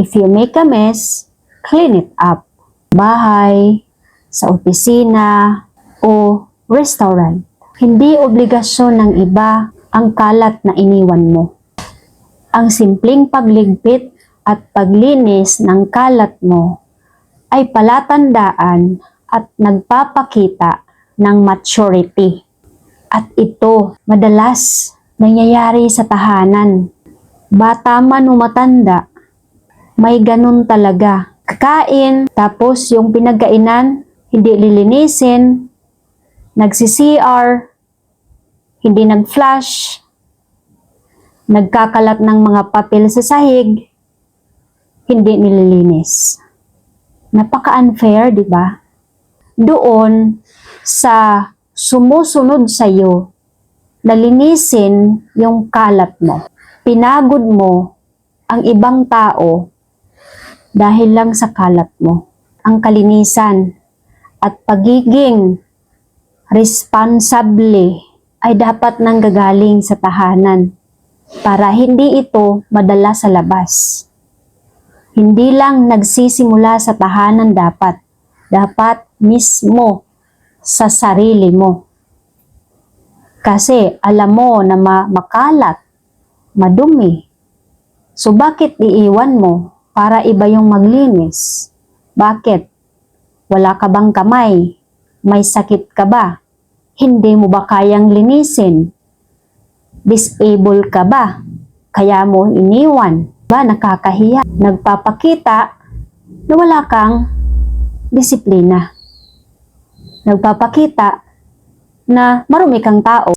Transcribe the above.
If you make a mess, clean it up. Bahay, sa opisina, o restaurant. Hindi obligasyon ng iba ang kalat na iniwan mo. Ang simpleng pagligpit at paglinis ng kalat mo ay palatandaan at nagpapakita ng maturity. At ito madalas nangyayari sa tahanan. Bata man o matanda, may ganun talaga. Kakain, tapos yung pinagkainan, hindi lilinisin, nagsi-CR, hindi nag-flush, nagkakalat ng mga papel sa sahig, hindi nililinis. Napaka-unfair, di ba? Doon sa sumusunod sa'yo, nalinisin yung kalat mo. Pinagod mo ang ibang tao dahil lang sa kalat mo. Ang kalinisan at pagiging responsable ay dapat nanggagaling sa tahanan para hindi ito madala sa labas. Hindi lang nagsisimula sa tahanan dapat mismo sa sarili mo. Kasi alam mo na makalat, madumi. So bakit iiwan mo para iba yung maglinis? Bakit? Wala ka bang kamay? May sakit ka ba? Hindi mo ba kayang linisin? Disable ka ba? Kaya mo iniwan? Ba nakakahiya? Nagpapakita na wala kang disiplina. Nagpapakita na marumi kang tao.